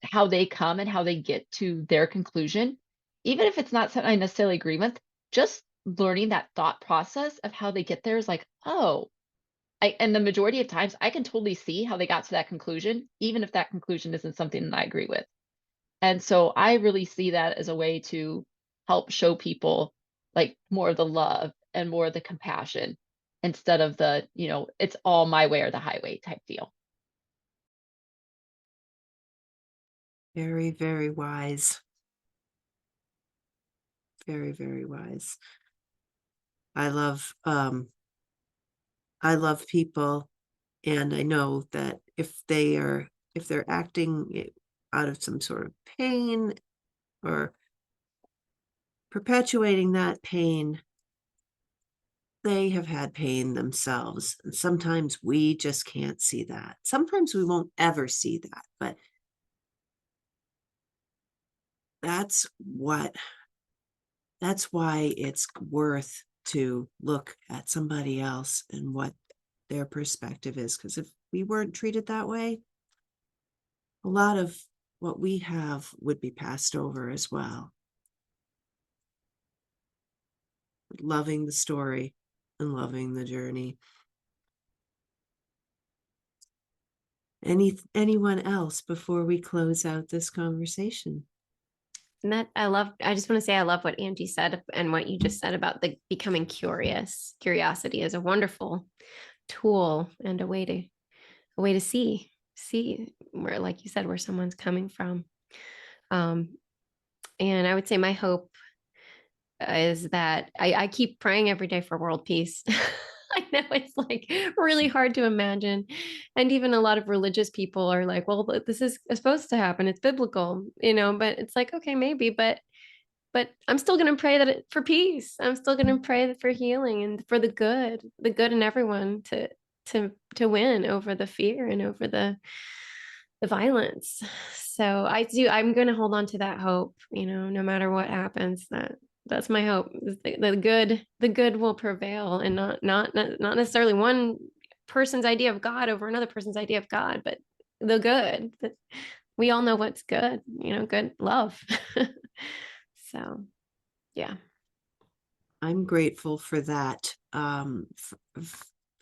how they come and how they get to their conclusion, even if it's not something I necessarily agree with, just learning that thought process of how they get there is like, oh, and the majority of times I can totally see how they got to that conclusion, even if that conclusion isn't something that I agree with. And so I really see that as a way to help show people like more of the love and more of the compassion instead of the, it's all my way or the highway type deal.
Very, very wise. Very, very wise. I love people, and I know that if they're acting out of some sort of pain or perpetuating that pain, they have had pain themselves. And sometimes we just can't see that. Sometimes we won't ever see that, but that's why it's worth to look at somebody else and what their perspective is. Because if we weren't treated that way, a lot of what we have would be passed over as well. Loving the story and loving the journey. Anyone else before we close out this conversation?
And I just want to say I love what Angie said and what you just said about the becoming curious. Curiosity is a wonderful tool and a way to see where, like you said, where someone's coming from. And I would say my hope is that I keep praying every day for world peace. I know it's like really hard to imagine. And even a lot of religious people are like, well, this is supposed to happen. It's biblical, but it's like, okay, maybe, but I'm still going to pray for peace. I'm still going to pray for healing and for the good in everyone to win over the fear and over the violence. So I'm going to hold on to that hope, no matter what happens. That's my hope. The good will prevail, and not necessarily one person's idea of God over another person's idea of God, but the good. We all know what's good, good love. So, yeah.
I'm grateful for that. For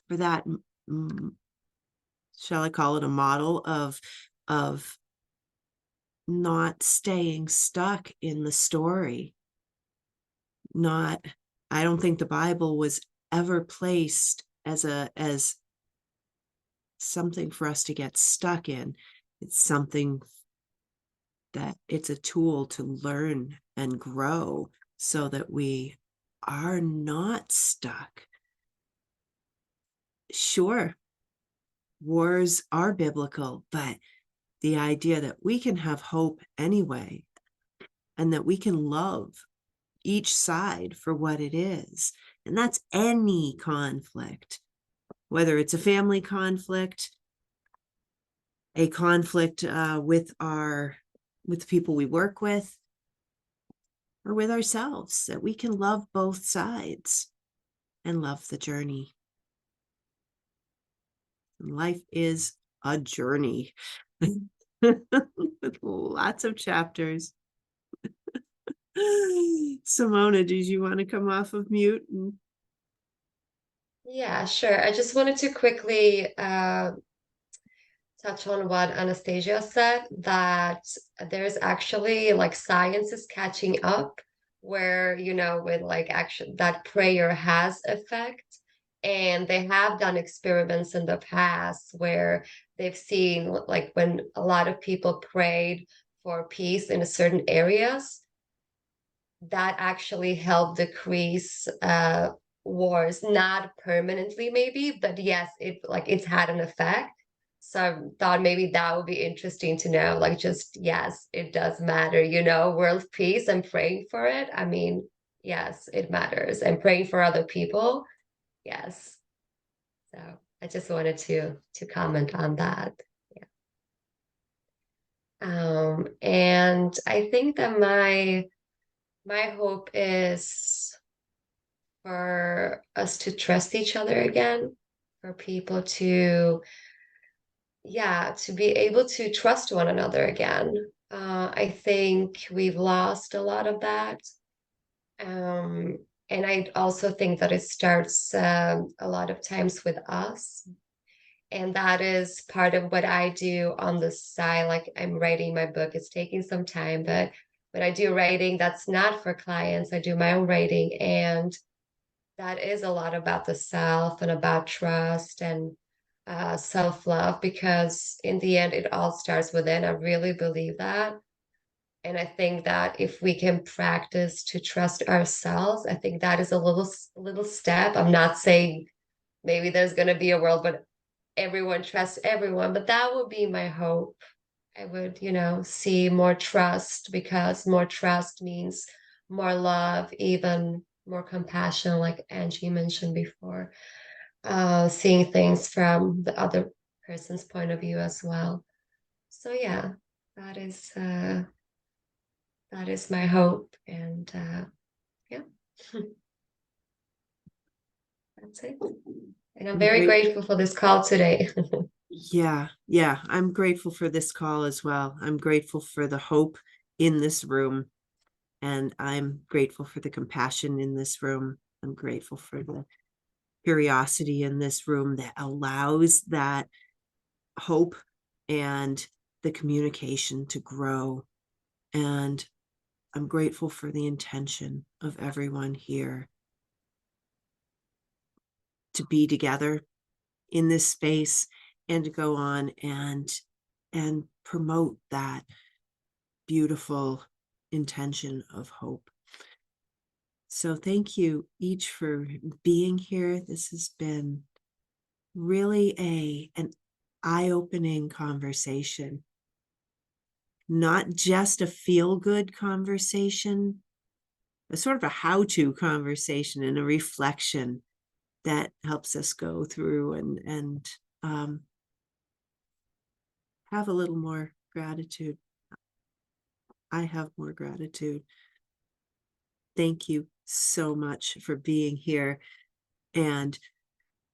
that, shall I call it a model of not staying stuck in the story. I don't think the Bible was ever placed as something for us to get stuck in. It's something that it's a tool to learn and grow so that we are not stuck. Sure, wars are biblical, but the idea that we can have hope anyway, and that we can love each side for what it is. And that's any conflict, whether it's a family conflict, a conflict with the people we work with, or with ourselves, that we can love both sides and love the journey. And life is a journey with lots of chapters. Simona, did you want to come off of mute?
Yeah, sure. I just wanted to quickly touch on what Anastasia said, that there's actually like science is catching up where, with like action that prayer has effect. And they have done experiments in the past where they've seen like when a lot of people prayed for peace in certain areas, that actually helped decrease wars, not permanently maybe, but yes, it's had an effect. So I thought maybe that would be interesting to know, like just yes, it does matter, world peace and praying for it. I mean, yes, it matters. And praying for other people, yes. So I just wanted to comment on that. Yeah. And I think that my hope is for us to trust each other again, for people to, yeah, to be able to trust one another again. I think we've lost a lot of that. Um, and I also think that it starts a lot of times with us. And that is part of what I do on the side. Like I'm writing my book, it's taking some time, but when I do writing, that's not for clients. I do my own writing. And that is a lot about the self and about trust and self-love, because in the end, it all starts within. I really believe that. And I think that if we can practice to trust ourselves, I think that is a little step. I'm not saying maybe there's going to be a world, but everyone trusts everyone, but that would be my hope. I would, see more trust, because more trust means more love, even more compassion, like Angie mentioned before, seeing things from the other person's point of view as well. So yeah, that is uh, that is my hope, and yeah, that's it. And I'm very
Great.
grateful for this call today.
Yeah, yeah. I'm grateful for this call as well. I'm grateful for the hope in this room, and I'm grateful for the compassion in this room. I'm grateful for the curiosity in this room that allows that hope and the communication to grow. And I'm grateful for the intention of everyone here to be together in this space and to go on and promote that beautiful intention of hope. So thank you each for being here. This has been really an eye-opening conversation, not just a feel-good conversation, a sort of a how-to conversation and a reflection that helps us go through and have a little more gratitude. I have more gratitude. Thank you so much for being here and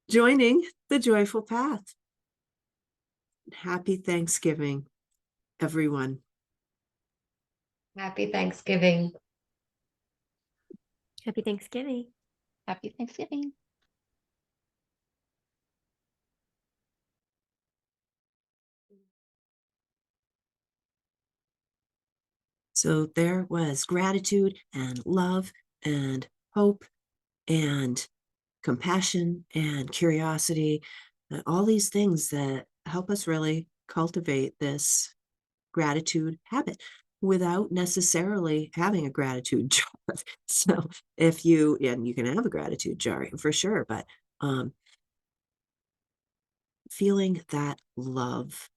joining the Joyful Path. Happy Thanksgiving, everyone.
Happy Thanksgiving.
Happy Thanksgiving.
Happy Thanksgiving.
So there was gratitude and love and hope and compassion and curiosity, all these things that help us really cultivate this gratitude habit without necessarily having a gratitude jar. So if you, and you can have a gratitude jar for sure, but feeling that love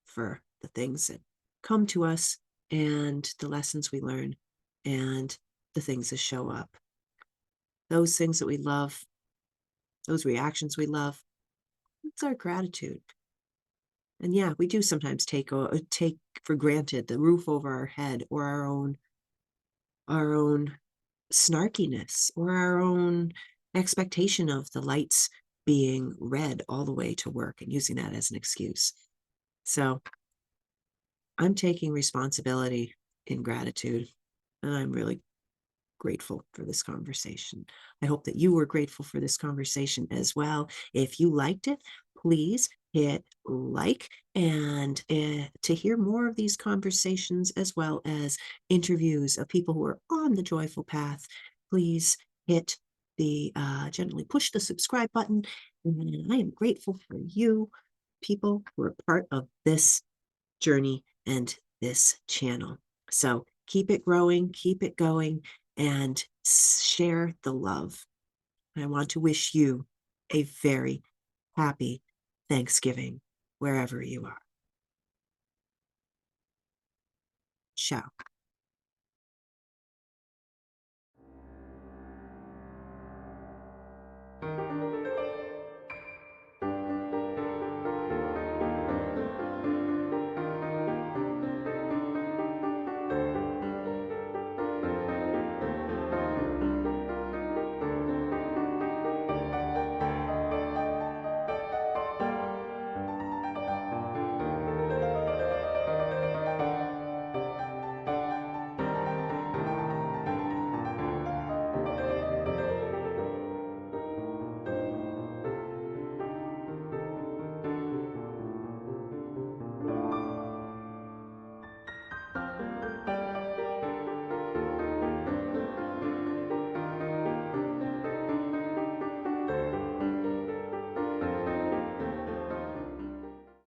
for the things that come to us and the lessons we learn and the things that show up, those things that we love, those reactions we love, it's our gratitude. And yeah, we do sometimes take for granted the roof over our head, or our own snarkiness, or our own expectation of the lights being red all the way to work and using that as an excuse. So I'm taking responsibility in gratitude, and I'm really grateful for this conversation. I hope that you were grateful for this conversation as well. If you liked it, please hit like, and to hear more of these conversations as well as interviews of people who are on the joyful path, please hit the gently push the subscribe button. And I am grateful for you, people who are part of this journey and this channel. So keep it growing, keep it going, and share the love. I want to wish you a very happy Thanksgiving wherever you are. Ciao.